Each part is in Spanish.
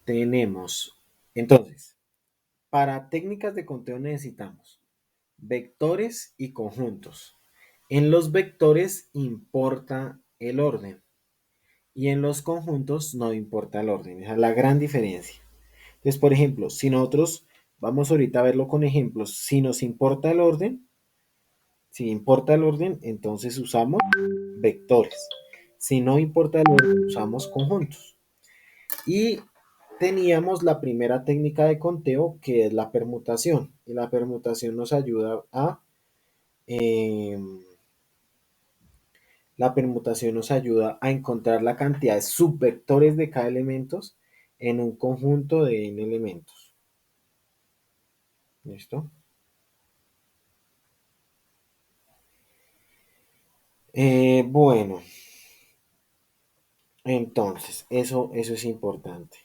tenemos, entonces, para técnicas de conteo necesitamos vectores y conjuntos. En los vectores importa el orden y en los conjuntos no importa el orden. Esa es la gran diferencia. Entonces, por ejemplo, si nosotros vamos ahorita a verlo con ejemplos, si nos importa el orden, entonces usamos vectores. Si no importa el orden, usamos conjuntos. Y teníamos la primera técnica de conteo, que es la permutación. Y la permutación nos ayuda a eh, encontrar la cantidad de subvectores de cada elemento en un conjunto de n elementos. ¿Listo? Bueno, entonces, eso es importante.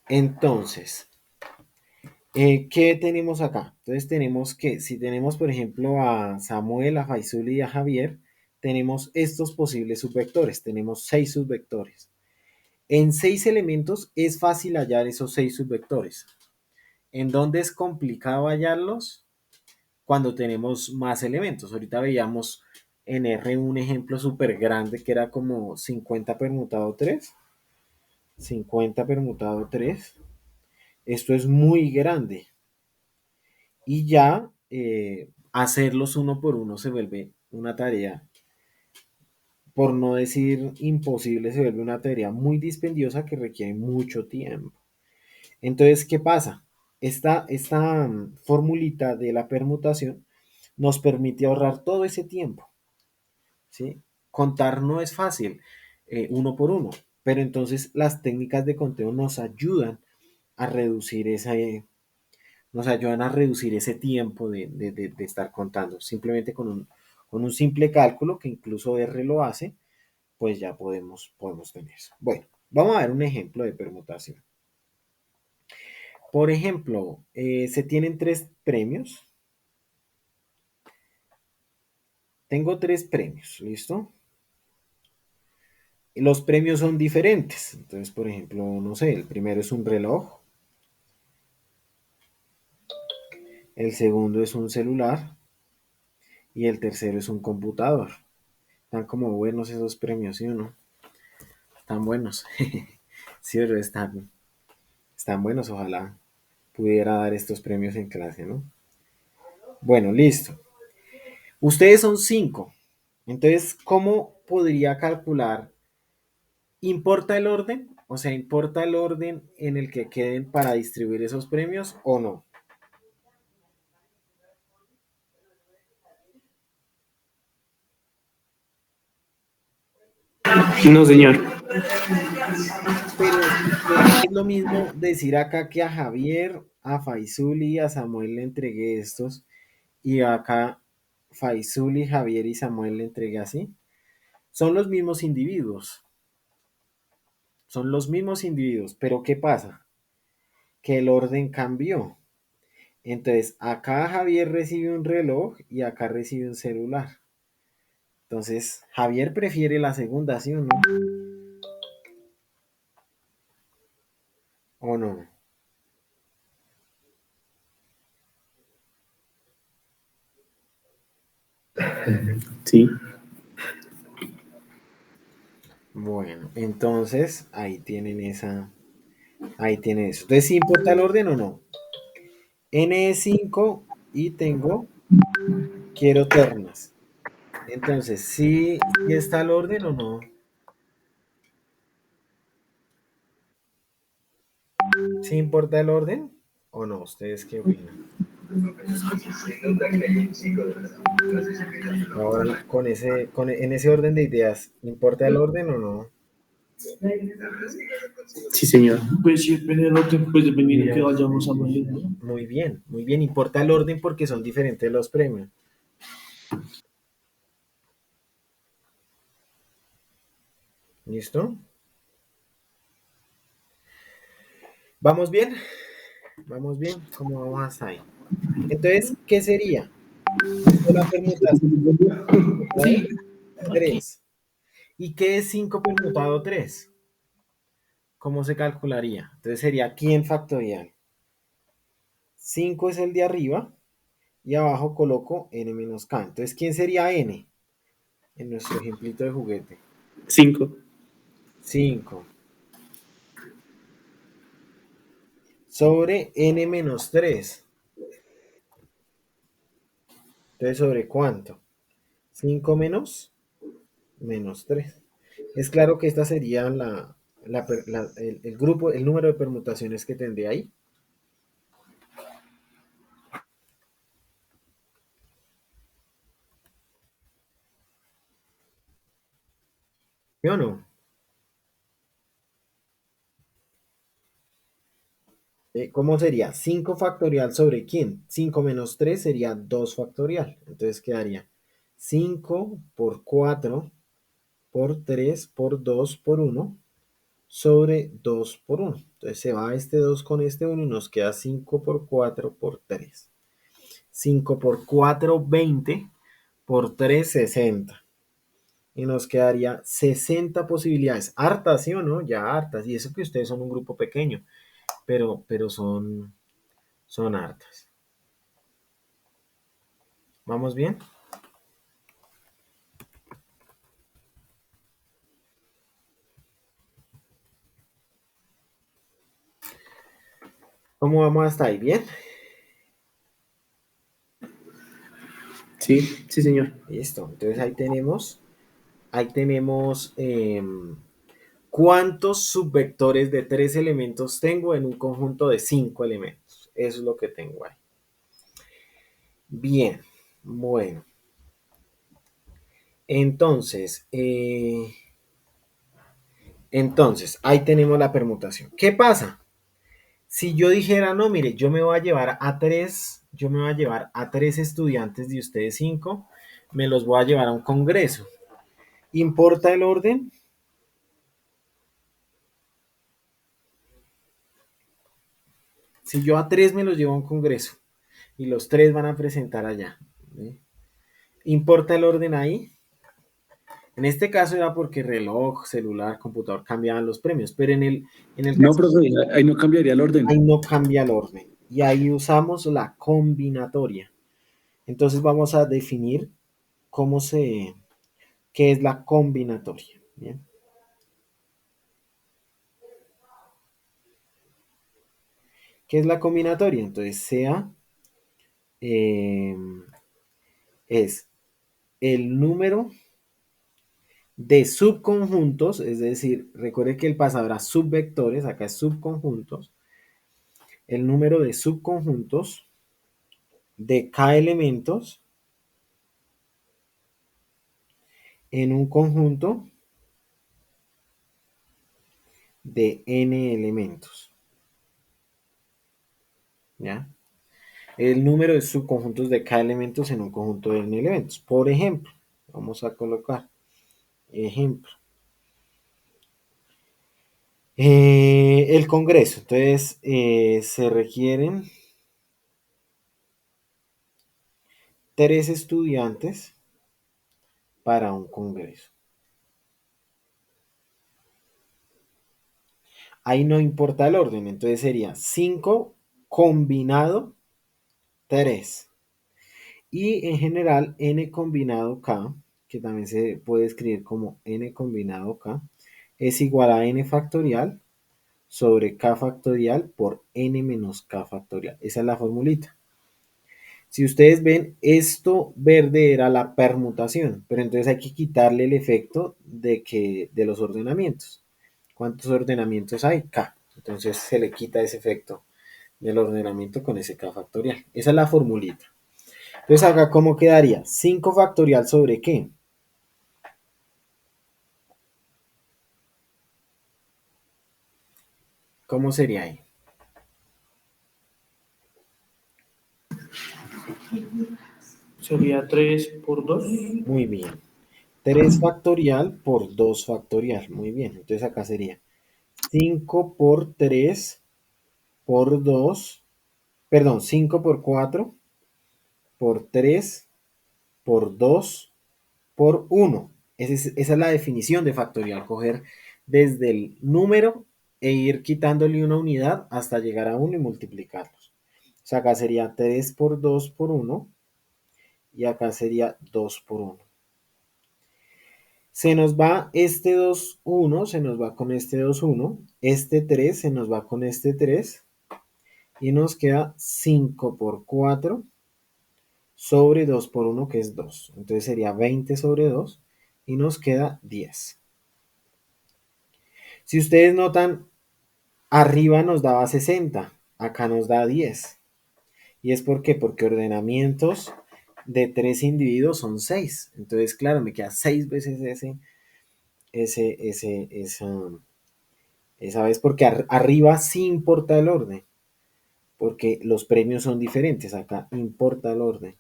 Entonces, ¿qué tenemos acá? Entonces tenemos que, si tenemos por ejemplo a Samuel, a Faisul y a Javier, tenemos estos posibles subvectores. Tenemos 6 subvectores. En 6 elementos es fácil hallar esos 6 subvectores. ¿En dónde es complicado hallarlos? Cuando tenemos más elementos. Ahorita veíamos en R un ejemplo súper grande que era como 50 permutado 3. 50 permutado 3. Esto es muy grande. Y ya hacerlos uno por uno se vuelve una tarea, por no decir imposible, se vuelve una tarea muy dispendiosa que requiere mucho tiempo. Entonces, ¿qué pasa? Esta formulita de la permutación nos permite ahorrar todo ese tiempo, ¿sí? Contar no es fácil, uno por uno, pero entonces las técnicas de conteo nos ayudan a reducir ese tiempo de estar contando. Simplemente con un simple cálculo, que incluso R lo hace, pues ya podemos tener eso. Bueno, vamos a ver un ejemplo de permutación. Por ejemplo, se tienen 3 premios. Tengo 3 premios, ¿listo? Y los premios son diferentes. Entonces, por ejemplo, no sé, el primero es un reloj. El segundo es un celular. Y el tercero es un computador. Están como buenos esos premios, ¿sí o no? Están buenos. Sí, pero están buenos. Ojalá pudiera dar estos premios en clase, ¿no? Bueno, listo. Ustedes son 5. Entonces, ¿cómo podría calcular? ¿Importa el orden? O sea, ¿importa el orden en el que queden para distribuir esos premios o no? No, señor. Pero es lo mismo decir acá que a Javier, a Faisul y a Samuel le entregué estos, y acá Faisul y Javier y Samuel le entregué así. Son los mismos individuos. Son los mismos individuos, pero ¿qué pasa? Que el orden cambió. Entonces, acá Javier recibe un reloj y acá recibe un celular. Entonces, Javier prefiere la segunda, ¿sí o no? ¿O no? Sí. Bueno, entonces ahí tienen eso. Entonces, ¿sí importa el orden o no? N es 5 y quiero ternas. Entonces, ¿sí está el orden o no? ¿Sí importa el orden o no? ¿Ustedes qué opinan? Ahora, en ese orden de ideas, ¿importa el orden o no? Sí, señor. Pues sí, depende del orden, pues dependiendo de que vayamos a medir, ¿no? Muy bien, muy bien. Importa el orden porque son diferentes los premios. ¿Listo? ¿Vamos bien? ¿Vamos bien? ¿Cómo vamos hasta ahí? Entonces, ¿qué sería? Hizo la permutación. ¿Otra vez? 3. ¿Y qué es 5 permutado 3? ¿Cómo se calcularía? Entonces sería aquí en factorial. 5 es el de arriba y abajo coloco n menos k. Entonces, ¿quién sería n en nuestro ejemplito de juguete? 5. 5 sobre n menos 3. Entonces, ¿sobre cuánto? 5 menos 3. Es claro que esta sería el grupo, el número de permutaciones que tendría ahí. ¿Sí o no? ¿Cómo sería? 5 factorial sobre quién? 5 menos 3 sería 2 factorial. Entonces quedaría 5 por 4 por 3 por 2 por 1 sobre 2 por 1. Entonces se va este 2 con este 1 y nos queda 5 por 4 por 3. 5 por 4, 20 por 3, 60. Y nos quedaría 60 posibilidades. Hartas, ¿sí o no? Ya hartas. Y eso que ustedes son un grupo pequeño, pero son hartas. ¿Vamos bien? ¿Cómo vamos hasta ahí? ¿Bien? Sí, sí, señor. Listo. Entonces ahí tenemos cuántos subvectores de 3 elementos tengo en un conjunto de 5 elementos. Eso es lo que tengo ahí. Bien, bueno. Entonces, ahí tenemos la permutación. ¿Qué pasa? Si yo dijera, no, mire, yo me voy a llevar a 3 estudiantes de ustedes 5, me los voy a llevar a un congreso. ¿Importa el orden? Si yo a 3 me los llevo a un congreso y los 3 van a presentar allá, ¿sí? ¿Importa el orden ahí? En este caso era porque reloj, celular, computador cambiaban los premios, pero en el No, caso profe, ahí no cambiaría el orden. ahí no cambia el orden. Y ahí usamos la combinatoria. Entonces vamos a definir qué es la combinatoria. Bien. ¿Qué es la combinatoria? Entonces eh, es el número de subconjuntos, es decir, recuerde que el pasado era subvectores, acá es subconjuntos, el número de subconjuntos de k elementos en un conjunto de n elementos, ¿ya? El número de subconjuntos de k elementos en un conjunto de n elementos. Por ejemplo, vamos a colocar ejemplo. El congreso, entonces se requieren 3 estudiantes para un congreso. Ahí no importa el orden, entonces sería 5 combinado 3. Y en general n combinado k, que también se puede escribir como n combinado k, es igual a n factorial sobre k factorial por n menos k factorial. Esa es la formulita. Si ustedes ven, esto verde era la permutación, pero entonces hay que quitarle el efecto de los ordenamientos. ¿Cuántos ordenamientos hay? K. Entonces se le quita ese efecto del ordenamiento con ese K factorial. Esa es la formulita. Entonces acá, ¿cómo quedaría? 5 factorial sobre qué? ¿Cómo sería ahí? Sería 3 por 2. Muy bien. 3 factorial por 2 factorial. Muy bien. Entonces acá sería 5 por 3 por 2. Perdón, 5 por 4 por 3 por 2 por 1. Esa es la definición de factorial, coger desde el número e ir quitándole una unidad hasta llegar a uno y multiplicarlos. O sea, acá sería 3 por 2 por uno y acá sería 2 por uno. Se nos va este 2 1, se nos va con este 2 1, este 3 se nos va con este 3 y nos queda 5 por 4 sobre 2 por 1, que es 2. Entonces sería 20 sobre 2 y nos queda 10. Si ustedes notan, arriba nos daba 60, acá nos da 10. ¿Y es por qué? Porque ordenamientos de 3 individuos son 6. Entonces, claro, me queda 6 veces esa vez, porque arriba sí importa el orden, porque los premios son diferentes. Acá importa el orden.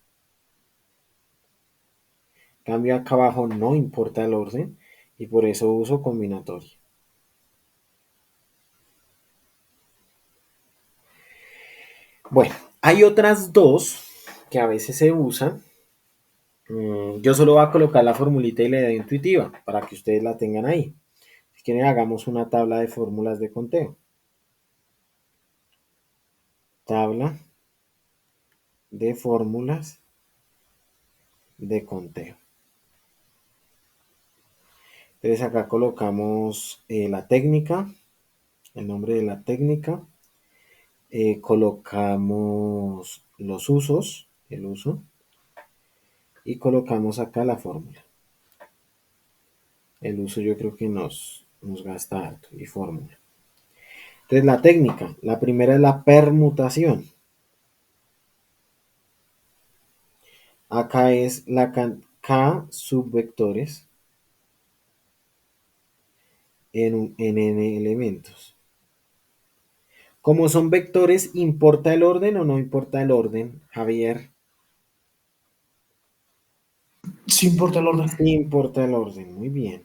En cambio, acá abajo no importa el orden y por eso uso combinatoria. Bueno, hay otras dos que a veces se usan. Yo solo voy a colocar la formulita y la idea intuitiva para que ustedes la tengan ahí. Si quieren, hagamos una tabla de fórmulas de conteo. Tabla de fórmulas de conteo. Entonces acá colocamos la técnica, el nombre de la técnica. Colocamos los usos, el uso. Y colocamos acá la fórmula. El uso yo creo que nos gasta harto y fórmula. Entonces la técnica, la primera es la permutación. Acá es la K subvectores en n elementos. Como son vectores, ¿importa el orden o no importa el orden, Javier? Sí importa el orden. Sí importa el orden, muy bien.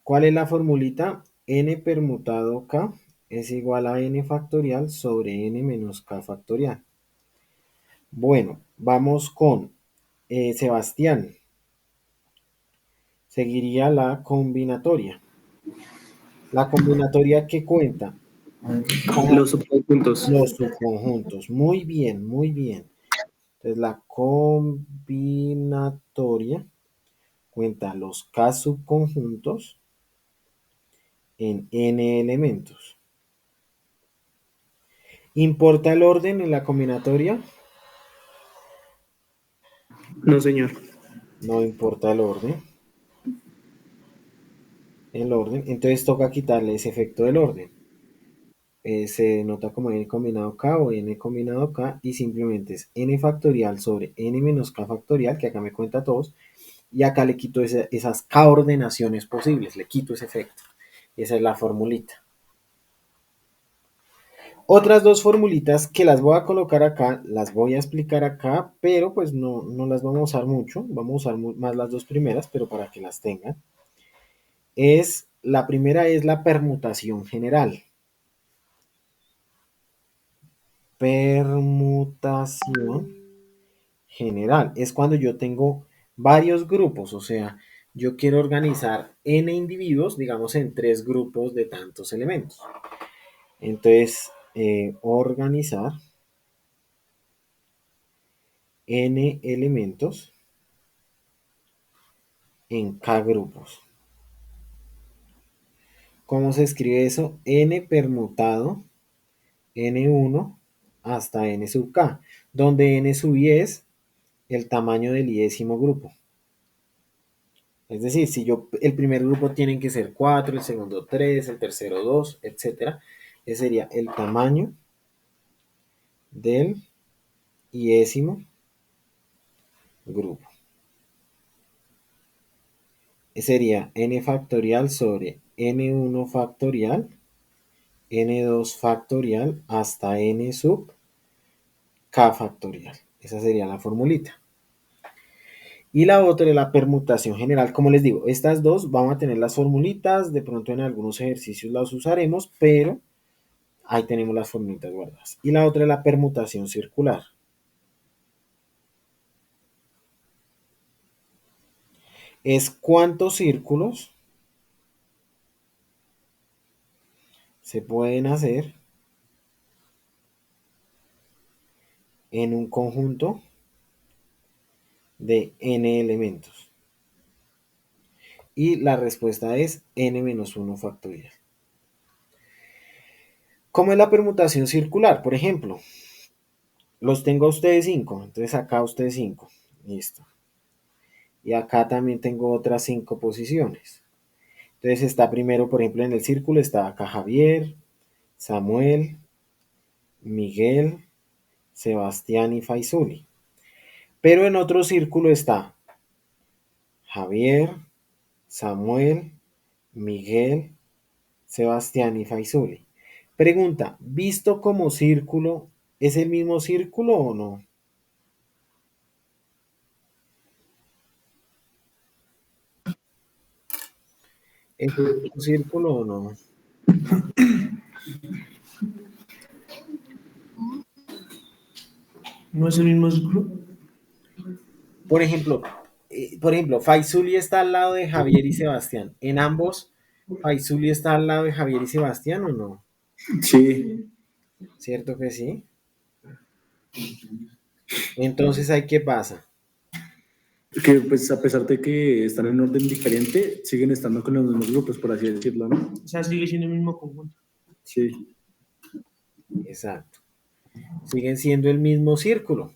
¿Cuál es la formulita? N permutado K es igual a n factorial sobre n menos K factorial. Bueno, vamos con Sebastián. Seguiría la combinatoria. La combinatoria que cuenta Los subconjuntos. los subconjuntos. Muy bien, muy bien. Entonces la combinatoria cuenta los K subconjuntos en n elementos. ¿Importa el orden en la combinatoria? No, señor. No importa el orden. El orden. Entonces toca quitarle ese efecto del orden. Se nota como n combinado k o n combinado k y simplemente es n factorial sobre n menos k factorial, que acá me cuenta todos, y acá le quito esas k ordenaciones posibles, le quito ese efecto. Esa es la formulita. Otras dos formulitas que las voy a colocar acá, las voy a explicar acá, pero pues no las vamos a usar mucho, vamos a usar más las dos primeras, pero para que las tengan. La primera es la permutación general. Permutación general. Es cuando yo tengo varios grupos, o sea, yo quiero organizar n individuos, digamos, en 3 grupos de tantos elementos. Entonces, organizar n elementos en k grupos. ¿Cómo se escribe eso? N permutado n1 hasta n sub k, donde n sub i es el tamaño del iésimo grupo. Es decir, si el primer grupo tienen que ser 4, el segundo 3, el tercero 2, etc. Ese sería el tamaño del iésimo grupo. Ese sería n factorial sobre n1 factorial, n2 factorial hasta n sub k factorial. Esa sería la formulita. Y la otra es la permutación general. Como les digo, estas dos vamos a tener las formulitas, de pronto en algunos ejercicios las usaremos, pero ahí tenemos las formulitas guardadas. Y la otra es la permutación circular. es cuántos círculos se pueden hacer en un conjunto de n elementos. Y la respuesta es n-1 factorial. ¿Cómo es la permutación circular? Por ejemplo, los tengo a ustedes 5, entonces acá a ustedes 5. Listo. Y acá también tengo otras 5 posiciones. Entonces está primero, por ejemplo, en el círculo está acá Javier, Samuel, Miguel, Sebastián y Faisuli. Pero en otro círculo está Javier, Samuel, Miguel, Sebastián y Faisuli. Pregunta, ¿visto como círculo, es el mismo círculo o no? ¿Es el mismo círculo o no? ¿No es el mismo círculo? Por ejemplo, Faisuli está al lado de Javier y Sebastián. ¿En ambos Faisuli está al lado de Javier y Sebastián o no? Sí. ¿Cierto que sí? Entonces, ¿ahí qué pasa? Que pues a pesar de que están en orden diferente, siguen estando con los mismos grupos, por así decirlo, ¿no? O sea, sigue siendo el mismo conjunto. Sí. Exacto. Siguen siendo el mismo círculo,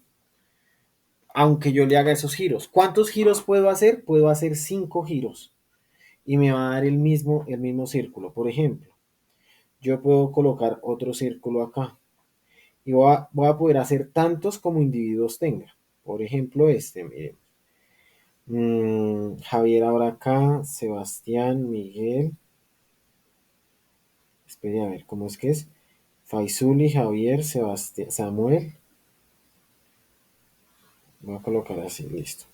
aunque yo le haga esos giros. ¿Cuántos giros puedo hacer? Puedo hacer 5 giros y me va a dar el mismo círculo. Por ejemplo, yo puedo colocar otro círculo acá y voy a poder hacer tantos como individuos tenga. Por ejemplo, miren. Javier ahora acá, Sebastián, Miguel. Espere a ver, ¿cómo es que es? Faisuli, Javier, Sebastián, Samuel. Voy a colocar así, listo.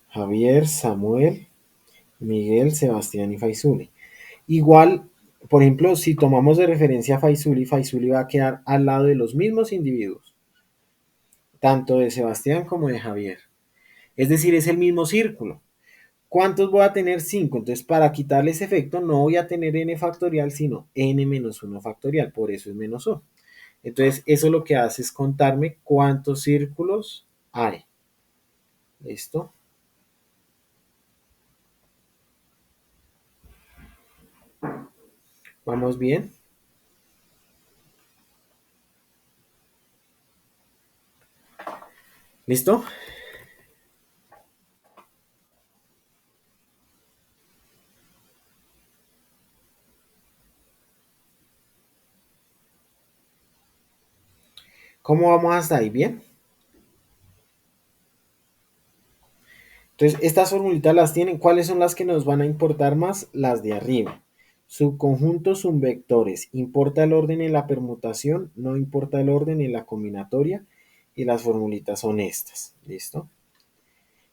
Javier, Samuel, Miguel, Sebastián y Faisuli. Igual, por ejemplo, si tomamos de referencia a Faisuli, Faisuli va a quedar al lado de los mismos individuos, tanto de Sebastián como de Javier. Es decir, es el mismo círculo. ¿Cuántos voy a tener? 5. Entonces, para quitarle ese efecto, no voy a tener n factorial, sino n-1 factorial. Por eso es menos 1. Entonces, eso lo que hace es contarme cuántos círculos hay. ¿Listo? ¿Vamos bien? ¿Listo? ¿Cómo vamos hasta ahí? ¿Bien? Entonces, estas formulitas las tienen. ¿Cuáles son las que nos van a importar más? Las de arriba. Subconjuntos subvectores. Importa el orden en la permutación, no importa el orden en la combinatoria. Y las formulitas son estas. ¿Listo?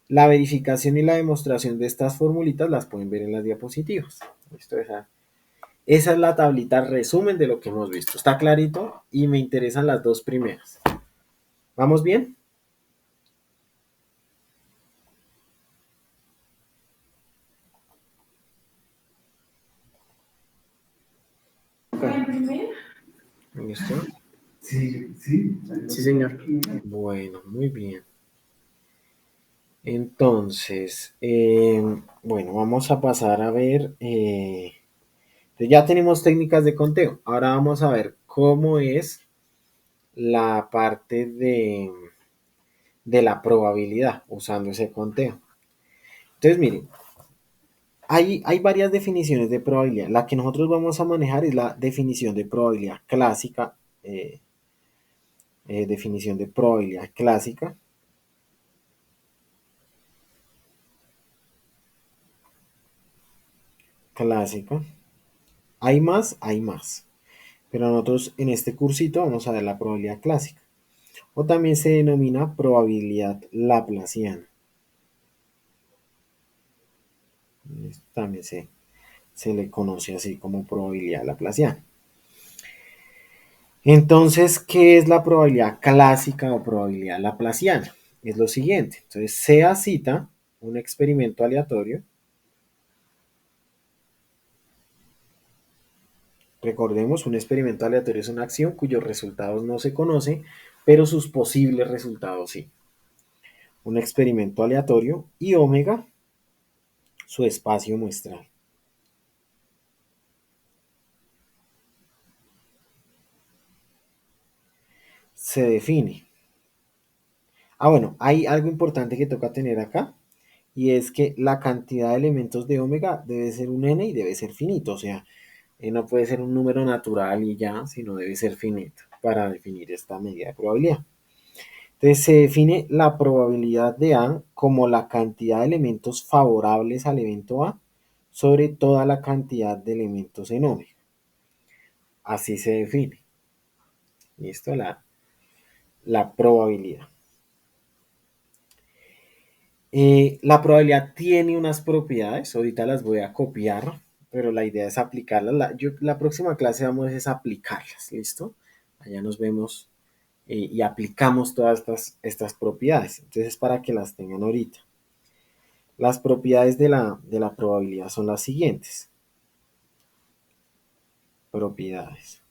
La verificación y la demostración de estas formulitas las pueden ver en las diapositivas. ¿Listo? Esa es la tablita resumen de lo que hemos visto. ¿Está clarito? Y me interesan las dos primeras. ¿Vamos bien? ¿Listo? Sí, sí. Sí, señor. Bueno, muy bien. Entonces, bueno, vamos a pasar a ver. Ya tenemos técnicas de conteo. Ahora vamos a ver cómo es la parte de la probabilidad usando ese conteo. Entonces, miren, hay varias definiciones de probabilidad. La que nosotros vamos a manejar es la definición de probabilidad clásica. Definición de probabilidad clásica. Clásica. Hay más, hay más. Pero nosotros en este cursito vamos a ver la probabilidad clásica. O también se denomina probabilidad laplaciana. También se le conoce así como probabilidad laplaciana. Entonces, ¿qué es la probabilidad clásica o probabilidad laplaciana? Es lo siguiente. Entonces, sea cita un experimento aleatorio. Recordemos, un experimento aleatorio es una acción cuyos resultados no se conocen, pero sus posibles resultados sí. Un experimento aleatorio y omega, su espacio muestral. Se define. Bueno, hay algo importante que toca tener acá, y es que la cantidad de elementos de omega debe ser un n y debe ser finito, o sea, no puede ser un número natural y ya, sino debe ser finito para definir esta medida de probabilidad. Entonces se define la probabilidad de A como la cantidad de elementos favorables al evento A sobre toda la cantidad de elementos en omega. Así se define. ¿Listo? La probabilidad. La probabilidad tiene unas propiedades, ahorita las voy a copiar, pero la idea es aplicarlas. La próxima clase vamos a aplicarlas, ¿listo? Allá nos vemos y aplicamos todas estas propiedades. Entonces, para que las tengan ahorita. Las propiedades de la probabilidad son las siguientes. Propiedades.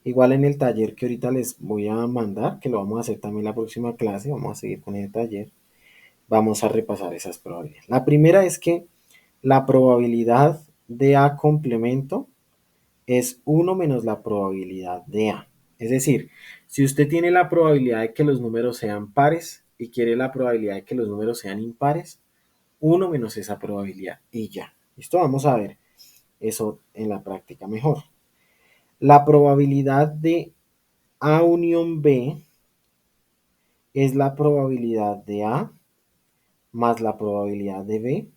Igual en el taller que ahorita les voy a mandar, que lo vamos a hacer también la próxima clase, vamos a seguir con el taller, vamos a repasar esas probabilidades. La primera es que la probabilidad de A complemento es 1 menos la probabilidad de A. Es decir, si usted tiene la probabilidad de que los números sean pares y quiere la probabilidad de que los números sean impares, 1 menos esa probabilidad y ya. ¿Listo? Vamos a ver eso en la práctica mejor. La probabilidad de A unión B es la probabilidad de A más la probabilidad de B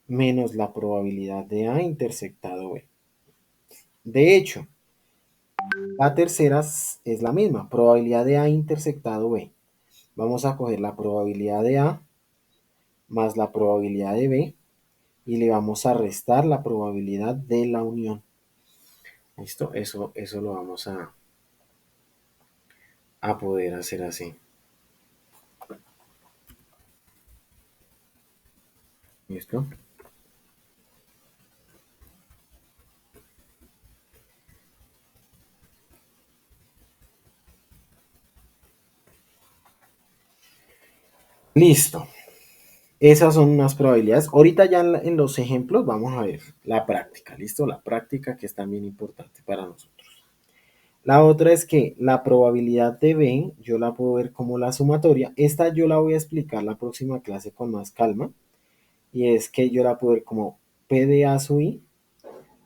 menos la probabilidad de A intersectado B. De hecho, la tercera es la misma, probabilidad de A intersectado B. Vamos a coger la probabilidad de A más la probabilidad de B y le vamos a restar la probabilidad de la unión. ¿Listo? Eso lo vamos a poder hacer así. ¿Listo? Listo. Esas son unas probabilidades. Ahorita ya en los ejemplos vamos a ver la práctica. ¿Listo? La práctica que es también importante para nosotros. La otra es que la probabilidad de B, yo la puedo ver como la sumatoria. Esta yo la voy a explicar la próxima clase con más calma. Y es que yo la puedo ver como P de A sub I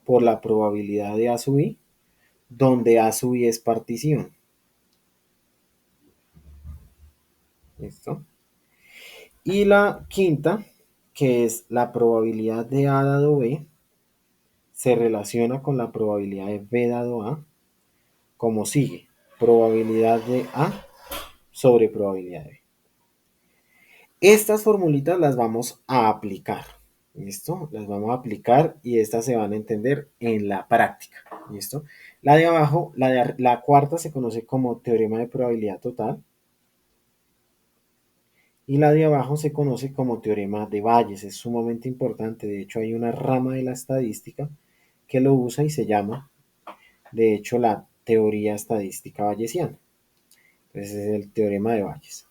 por la probabilidad de A sub I, donde A sub I es partición. ¿Listo? Y la quinta, que es la probabilidad de A dado B, se relaciona con la probabilidad de B dado A, como sigue. Probabilidad de A sobre probabilidad de B. Estas formulitas las vamos a aplicar. ¿Listo? Las vamos a aplicar y estas se van a entender en la práctica. ¿Listo? La de abajo, la cuarta se conoce como teorema de probabilidad total. Y la de abajo se conoce como teorema de Bayes. Es sumamente importante. De hecho, hay una rama de la estadística que lo usa y se llama, de hecho, la teoría estadística bayesiana. Entonces, es el teorema de Bayes.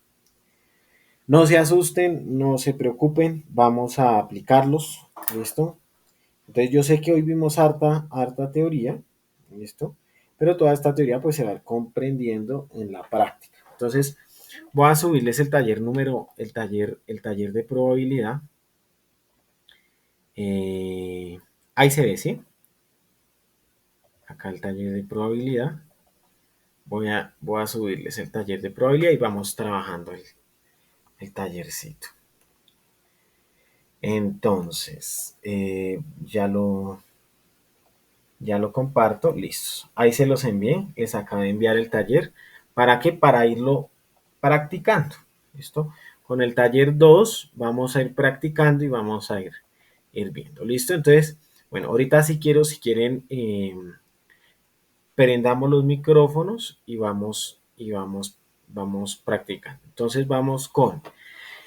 No se asusten, no se preocupen, vamos a aplicarlos. ¿Listo? Entonces, yo sé que hoy vimos harta teoría. ¿Listo? Pero toda esta teoría pues se va a ir comprendiendo en la práctica. Entonces, voy a subirles el taller el taller de probabilidad. Ahí se ve, ¿sí? Acá el taller de probabilidad. Voy a subirles el taller de probabilidad y vamos trabajando el tallercito. Entonces, ya lo comparto, listo. Ahí se los envié, les acabo de enviar el taller. ¿Para qué? Para irlo practicando, ¿listo? Con el taller 2 vamos a ir practicando y vamos a ir viendo, ¿listo? Entonces, bueno, ahorita si quieren, prendamos los micrófonos y vamos practicando. Entonces vamos con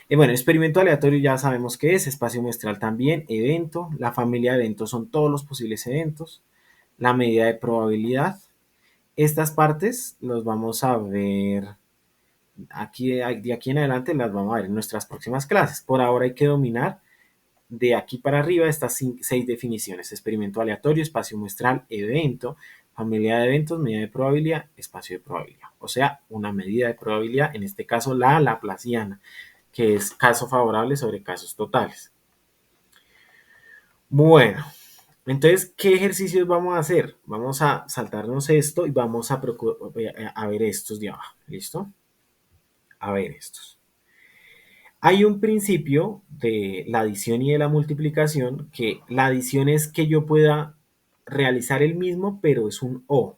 Bueno, experimento aleatorio ya sabemos qué es, espacio muestral también, evento, la familia de eventos son todos los posibles eventos, la medida de probabilidad. Estas partes los vamos a ver aquí, de aquí en adelante, las vamos a ver en nuestras próximas clases. Por ahora hay que dominar de aquí para arriba estas 6 definiciones: experimento aleatorio, espacio muestral, evento, familia de eventos, medida de probabilidad, espacio de probabilidad. O sea, una medida de probabilidad, en este caso la laplaciana, que es caso favorable sobre casos totales. Bueno, entonces, ¿qué ejercicios vamos a hacer? Vamos a saltarnos esto y vamos a ver estos de abajo. ¿Listo? A ver estos. Hay un principio de la adición y de la multiplicación, que la adición es que yo pueda realizar el mismo, pero es un O.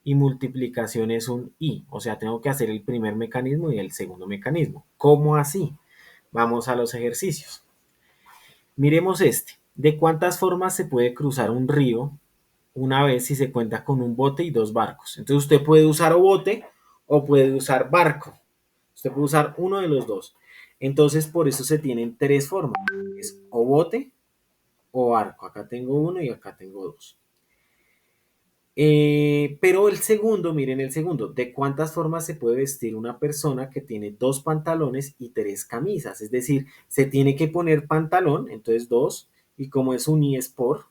Y multiplicación es un I. O sea, tengo que hacer el primer mecanismo y el segundo mecanismo. ¿Cómo así? Vamos a los ejercicios. Miremos este. ¿De cuántas formas se puede cruzar un río una vez si se cuenta con un bote y 2 barcos? Entonces usted puede usar o bote o puede usar barco. Usted puede usar uno de los dos. Entonces por eso se tienen 3 formas. Es o bote o barco. Acá tengo uno y acá tengo 2. Pero el segundo, miren el segundo, ¿de cuántas formas se puede vestir una persona que tiene 2 pantalones y 3 camisas? Es decir, se tiene que poner pantalón, entonces 2, y como es un I es por,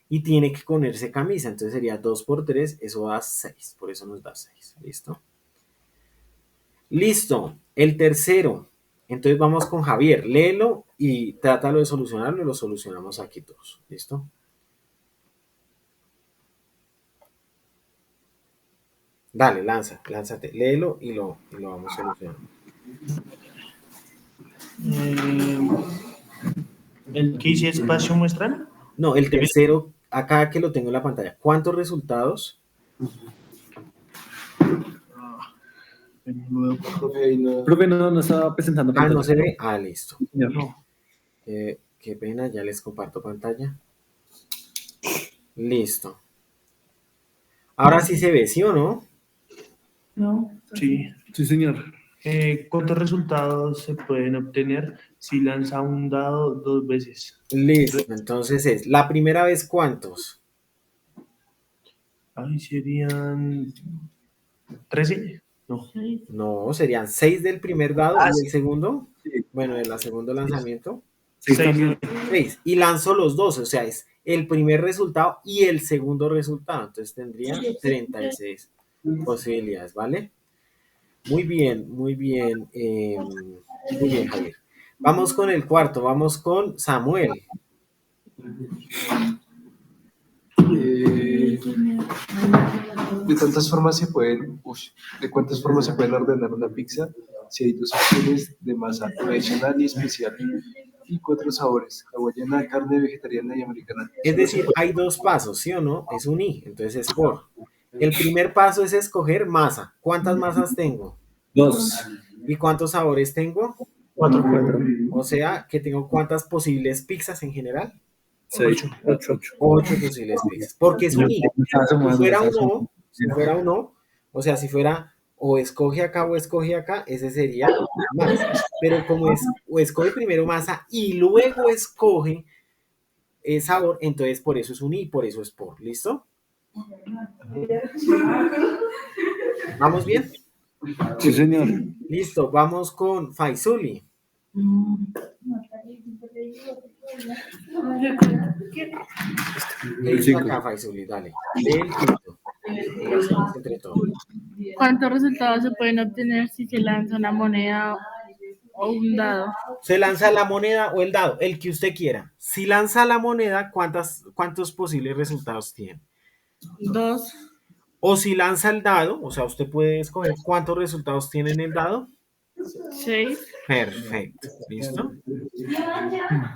y tiene que ponerse camisa, entonces sería 2 por 3, eso da 6, por eso nos da 6, ¿listo? Listo, el tercero, entonces vamos con Javier, léelo y trátalo de solucionarlo y lo solucionamos aquí todos, ¿listo? Dale, lánzate, léelo y lo vamos solucionando. ¿El que hice espacio muestral? No, el tercero, acá que lo tengo en la pantalla. ¿Cuántos resultados? Profe, no estaba presentando Ah, pantalla. no se ve. Ah, listo. No. Qué pena, ya les comparto pantalla. Listo. Ahora sí se ve, ¿sí o no? No. Sí. Sí, señor. ¿Cuántos resultados se pueden obtener si lanza un dado 2 veces? Listo, entonces es, la primera vez, ¿cuántos? Ahí serían 13. No. No, serían 6 del primer dado Ah, y el segundo, Sí. bueno, del segundo lanzamiento, 6 Seis. también. 6. Y lanzo los dos, o sea, es el primer resultado y el segundo resultado. Entonces tendría 36 posibilidades, ¿vale? Muy bien, muy bien. Muy bien, Javier. Vamos con el cuarto, vamos con Samuel. ¿De cuántas formas se pueden, de cuántas formas se pueden ordenar una pizza si hay 2 opciones de masa tradicional y especial y 4 sabores, hawaiana, carne, vegetariana y americana? Es Solo se decir, puede- hay 2 pasos, ¿sí o no? Es un I, entonces es por. El primer paso es escoger masa. ¿Cuántas masas tengo? 2. ¿Y cuántos sabores tengo? 4. 4. O sea, que tengo cuántas posibles pizzas en general. 6. 8. 8 posibles pizzas. Porque es un I. Si fuera uno, o sea, si fuera o escoge acá o escoge acá, ese sería más. Pero como es, o escoge primero masa y luego escoge sabor, entonces por eso es un I, por eso es por. ¿Listo? ¿Vamos bien? Sí, señor. Listo, vamos con Faisuli. ¿Qué dice acá, Faisuli? Dale, lee el quinto. Y lo hacemos entre todos. ¿Cuántos resultados se pueden obtener si se lanza una moneda o un dado? Se lanza la moneda o el dado, el que usted quiera. Si lanza la moneda, ¿cuántos posibles resultados tiene? 2. O si lanza el dado, o sea, usted puede escoger cuántos resultados tiene en el dado. 6. Perfecto, ¿listo?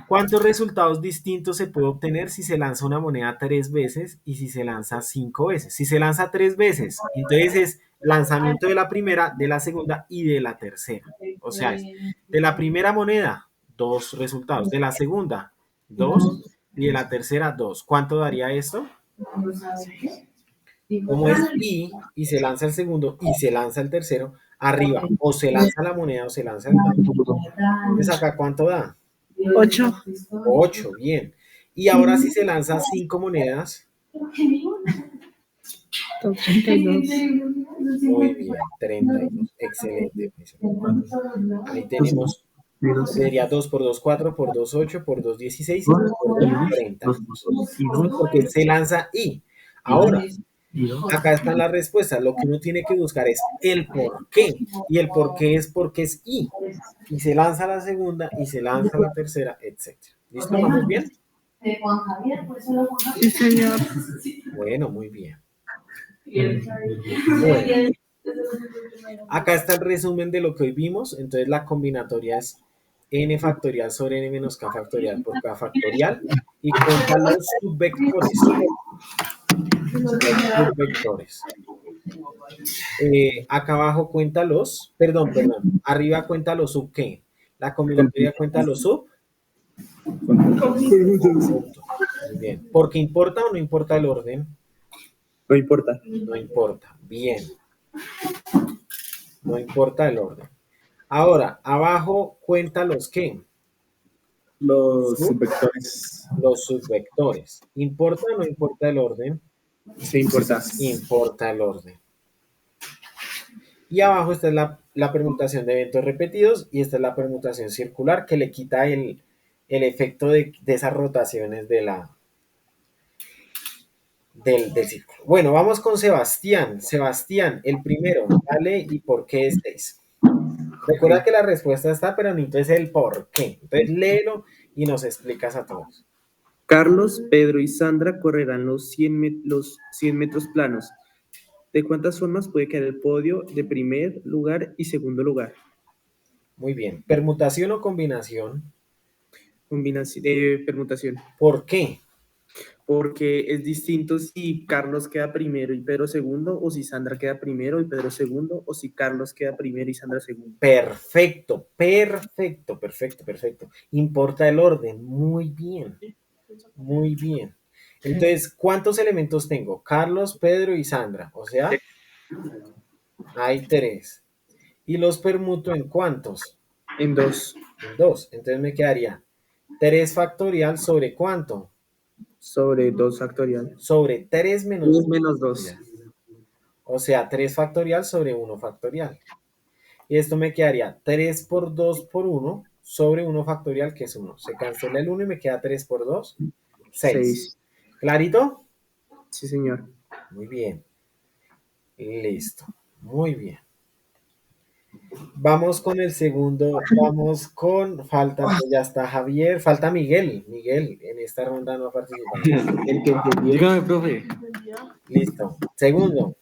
¿Cuántos resultados distintos se puede obtener si se lanza una moneda 3 veces y si se lanza 5 veces? Si se lanza 3 veces, entonces es lanzamiento de la primera, de la segunda y de la tercera. O sea, es de la primera moneda, 2 resultados. De la segunda, 2. Y de la tercera, 2. ¿Cuánto daría esto? Como es y se lanza el segundo y se lanza el tercero, arriba, o se lanza la moneda o se lanza el dado. Entonces acá, ¿cuánto da? 8. 8, bien. Y ahora si se lanza 5 monedas, 32. muy bien, 32, excelente. Ahí tenemos, sería 2 por 2, 4, por 2, 8, por 2, 16 y por 2, 30. Porque se lanza y. Ahora, acá están las respuestas. Lo que uno tiene que buscar es el por qué. Y el por qué es porque es y. Y se lanza la segunda y se lanza la tercera, etc. ¿Listo? ¿Vamos bien? Sí, señor. Bueno, muy bien. Bueno, acá está el resumen de lo que hoy vimos. Entonces la combinatoria es n factorial sobre n menos k factorial por k factorial. Y cuenta los subvectores. Subvectores. Acá abajo cuenta los, perdón, arriba cuenta los sub qué. La combinatoria cuenta los sub. Punto. Muy bien. ¿Porque importa o no importa el orden? No importa. No importa. Bien. No importa el orden. Ahora, abajo cuenta los qué. Los subvectores. Los subvectores. ¿Importa o no importa el orden? Sí importa. Importa el orden. Y abajo esta es la permutación de eventos repetidos y esta es la permutación circular que le quita el efecto de esas rotaciones del círculo. Bueno, vamos con Sebastián. Sebastián, el primero, dale y por qué es 6. Recuerda que la respuesta está, pero necesito el por qué. Entonces léelo y nos explicas a todos. Carlos, Pedro y Sandra correrán los 100 metros planos. ¿De cuántas formas puede quedar el podio de primer lugar y segundo lugar? Muy bien. ¿Permutación o combinación? Permutación. ¿Por qué? Porque es distinto si Carlos queda primero y Pedro segundo, o si Sandra queda primero y Pedro segundo, o si Carlos queda primero y Sandra segundo. Perfecto. Importa el orden. Muy bien. Muy bien. Entonces, ¿cuántos elementos tengo? Carlos, Pedro y Sandra. O sea, hay 3. ¿Y los permuto en cuántos? En 2. En 2. Entonces me quedaría 3 factorial sobre ¿cuánto? Sobre 2 factorial. Sobre 3 menos 2 menos 2. O sea, 3 factorial sobre 1 factorial. Y esto me quedaría 3 por 2 por 1 sobre 1 factorial, que es 1. Se cancela el 1 y me queda 3 por 2, 6. ¿Clarito? Sí, señor. Muy bien. Listo. Muy bien. Vamos con el segundo. Vamos con. Falta, pues ya está Javier. Falta Miguel. Miguel, en esta ronda no ha participado. Dígame, profe. Listo. Segundo.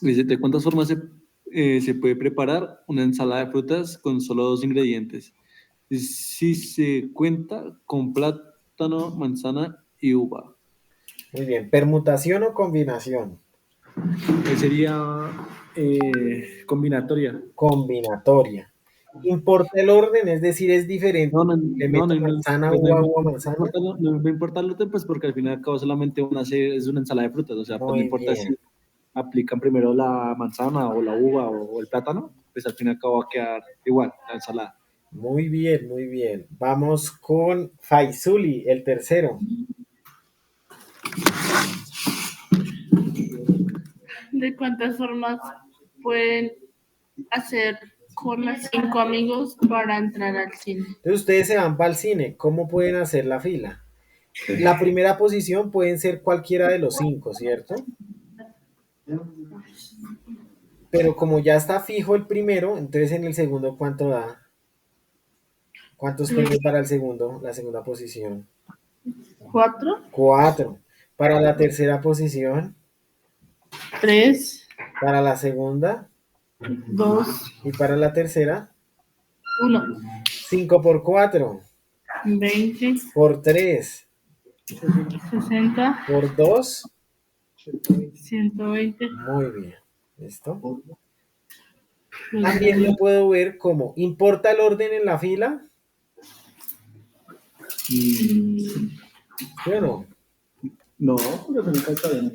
Dice, ¿de cuántas formas se puede preparar una ensalada de frutas con solo 2 ingredientes? Si se cuenta con plátano, manzana y uva. Muy bien. ¿Permutación o combinación? Sería combinatoria. Combinatoria. ¿Importa el orden? Es decir, es diferente. Le meto manzana, uva, manzana. No me importa el orden, pues porque al final y al cabo solamente es una ensalada de frutas. O sea, pues no importa si aplican primero la manzana o la uva o el plátano, pues al fin y al cabo va a quedar igual la ensalada. Muy bien, muy bien. Vamos con Faisuli, el tercero. ¿De cuántas formas pueden hacer con los 5 amigos para entrar al cine? Entonces ustedes se van para el cine. ¿Cómo pueden hacer la fila? La primera posición pueden ser cualquiera de los 5, ¿cierto? Pero como ya está fijo el primero, entonces en el segundo, ¿cuánto da? ¿Cuántos tengo para el segundo, la segunda posición? 4. 4. Para la tercera posición. 3. Para la segunda. 2. Y para la tercera. 1. 5 por 4. 20. Por 3. 60. Por 2. 120. Muy bien. ¿Listo? También lo puedo ver como, ¿importa el orden en la fila? ¿Sí o no? No, pero nunca está bien.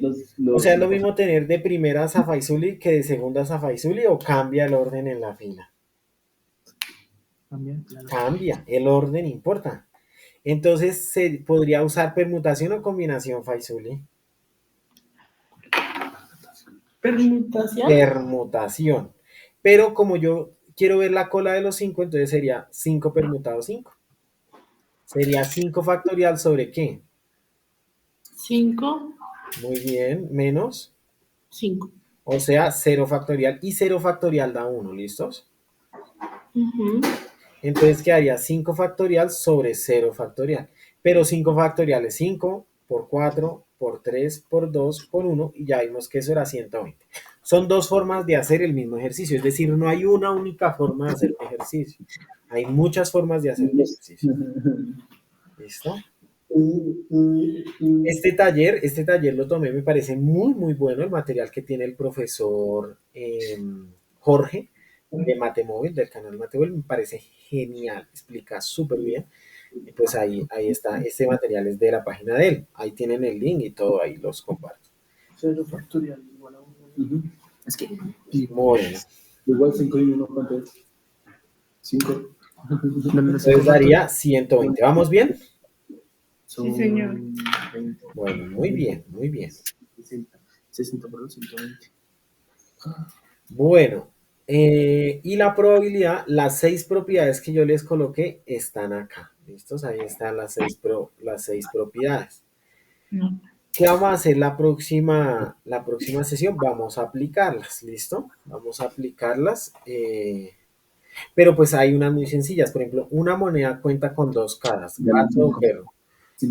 O sea, ¿es lo mismo tener de primera Safaizuli que de segunda Safaizuli o cambia el orden en la fila? También, claro. Cambia, el orden importa. Entonces, ¿se podría usar permutación o combinación Faizuli? Permutación. Permutación. Pero como yo quiero ver la cola de los 5, entonces sería 5 permutado 5. Sería 5 factorial sobre qué? 5, Muy bien, menos. 5. O sea, 0 factorial y 0 factorial da 1, ¿listos? Entonces quedaría 5 factorial sobre 0 factorial. Pero 5 factorial es 5 por 4 por 3 por 2 por 1 y ya vimos que eso era 120. Son dos formas de hacer el mismo ejercicio, es decir, no hay una única forma de hacer un ejercicio. Hay muchas formas de hacer un ejercicio. ¿Listo? Este taller lo tomé, me parece muy, muy bueno el material que tiene el profesor Jorge de Matemóvil, del canal Matemóvil, me parece genial, explica súper bien. Y pues ahí está, este material es de la página de él, ahí tienen el link y todo, ahí los comparto. 0 factorial igual a 1. Es que Bueno, igual 5 y 1, ¿cuánto es? 5. entonces daría 120, ¿vamos bien? Sí, señor. Bueno, muy bien, muy bien. 60 por 120. Bueno, y la probabilidad, las 6 propiedades que yo les coloqué están acá. ¿Listos? Ahí están las 6 propiedades. No. ¿Qué vamos a hacer la próxima sesión? Vamos a aplicarlas, ¿listo? Vamos a aplicarlas. Pero pues hay unas muy sencillas. Por ejemplo, una moneda cuenta con 2 caras, gato o perro.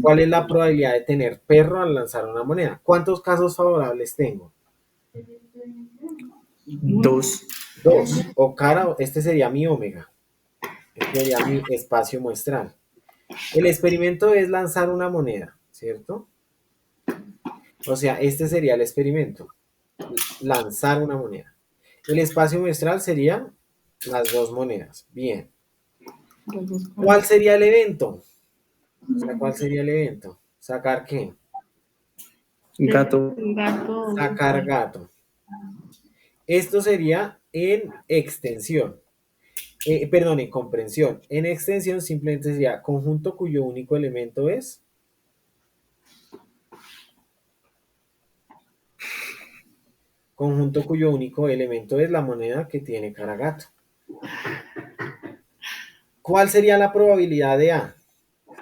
¿Cuál es la probabilidad de tener perro al lanzar una moneda? ¿Cuántos casos favorables tengo? 2. 2. O cara, este sería mi omega. Este sería mi espacio muestral. El experimento es lanzar una moneda, ¿cierto? O sea, este sería el experimento. Lanzar una moneda. El espacio muestral sería las 2 monedas. Bien. ¿Cuál sería el evento? O sea, ¿cuál sería el evento? ¿Sacar qué? Gato. Gato. Sacar gato. Esto sería en extensión. Perdón, en comprensión. En extensión simplemente sería conjunto cuyo único elemento es conjunto cuyo único elemento es la moneda que tiene cara gato. ¿Cuál sería la probabilidad de A?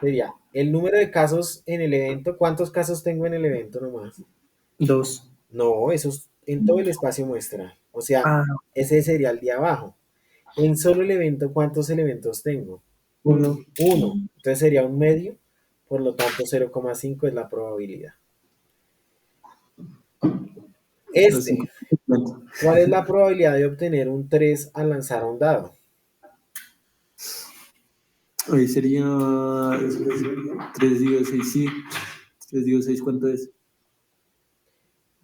Sería el número de casos en el evento. ¿Cuántos casos tengo en el evento nomás? 2. No, eso es en todo el espacio muestral. O sea, Ah, ese sería el de abajo. En solo el evento, ¿cuántos elementos tengo? 1. 1. Entonces sería un medio. Por lo tanto, 0,5 es la probabilidad. ¿Cuál es la probabilidad de obtener un 3 al lanzar un dado? Ahí sería 3 dividido 6, sí. 3 dividido 6, ¿cuánto es?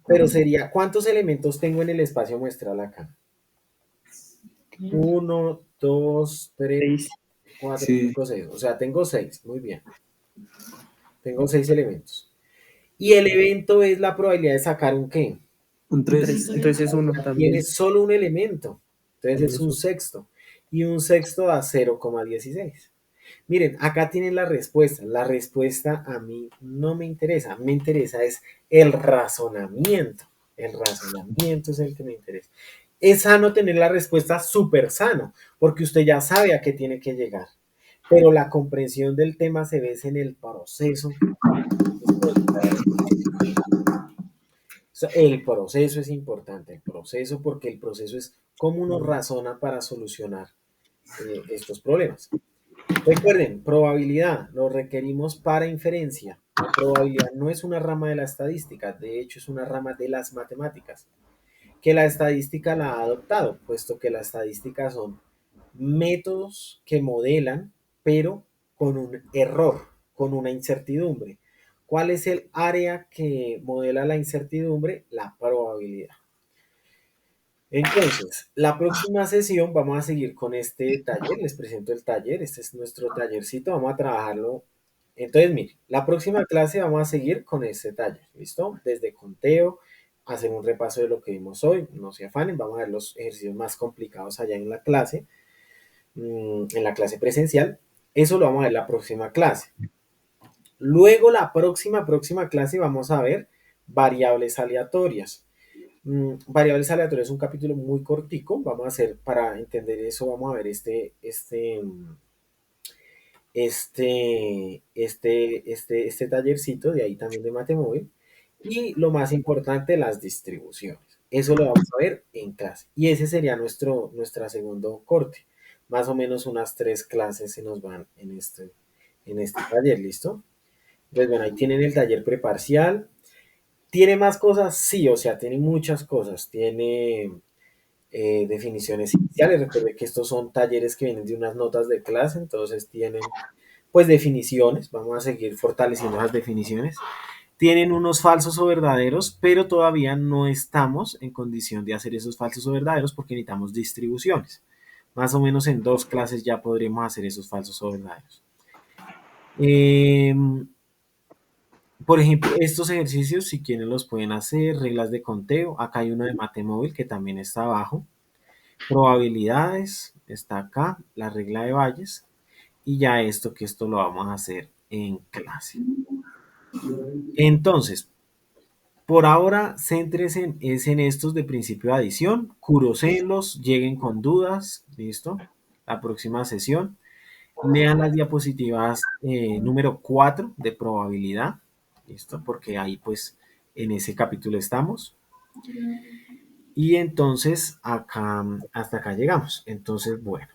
Pero sería, ¿cuántos elementos tengo en el espacio muestral acá? 1, 2, 3, 6. 4, Sí. 5, 6. O sea, tengo 6. Muy bien. Tengo 6 elementos. Y el evento es la probabilidad de sacar un qué. Un 3. Entonces es 1 también. Tiene solo un elemento. Entonces es un sexto. Y un sexto da 0,16. Miren, acá tienen la respuesta. La respuesta a mí no me interesa. Me interesa es el razonamiento. El razonamiento es el que me interesa. Es sano tener la respuesta súper sano, porque usted ya sabe a qué tiene que llegar. Pero la comprensión del tema se ve en el proceso. El proceso es importante, el proceso, porque el proceso es cómo uno razona para solucionar estos problemas. Recuerden, probabilidad lo requerimos para inferencia. La probabilidad no es una rama de la estadística, de hecho es una rama de las matemáticas, que la estadística la ha adoptado, puesto que la estadística son métodos que modelan, pero con un error, con una incertidumbre. ¿Cuál es el área que modela la incertidumbre? La probabilidad. Entonces, la próxima sesión vamos a seguir con este taller. Les presento el taller. Este es nuestro tallercito. Vamos a trabajarlo Entonces, mire, la próxima clase vamos a seguir con este taller, ¿listo? Desde conteo, hacer un repaso de lo que vimos hoy, no se afanen, vamos a ver los ejercicios más complicados allá en la clase presencial. Eso lo vamos a ver la próxima clase. Luego, la próxima clase vamos a ver variables aleatorias. Variables aleatorias es un capítulo muy cortico. Vamos a hacer, para entender eso, vamos a ver este tallercito de ahí también de Matemóvil. Y lo más importante, las distribuciones. Eso lo vamos a ver en clase. Y ese sería nuestra segundo corte. Más o menos unas 3 clases se nos van en este taller, ¿listo? Pues bueno, ahí tienen el taller preparcial. ¿Tiene más cosas? Sí, o sea, tiene muchas cosas. Tiene definiciones iniciales. Recuerde que estos son talleres que vienen de unas notas de clase, entonces tienen pues definiciones. Vamos a seguir fortaleciendo las definiciones. Tienen unos falsos o verdaderos, pero todavía no estamos en condición de hacer esos falsos o verdaderos porque necesitamos distribuciones. Más o menos en 2 clases ya podremos hacer esos falsos o verdaderos. Por ejemplo, estos ejercicios, si quieren, los pueden hacer. Reglas de conteo. Acá hay uno de Matemóvil que también está abajo. Probabilidades, está acá. La regla de Bayes. Y ya esto lo vamos a hacer en clase. Entonces, por ahora, céntrense en estos de principio de adición. Curoseenlos, lleguen con dudas. ¿Listo? La próxima sesión. Lean las diapositivas número 4 de probabilidad. ¿Listo? Porque ahí pues en ese capítulo estamos. Y entonces acá, hasta acá llegamos. Entonces, bueno.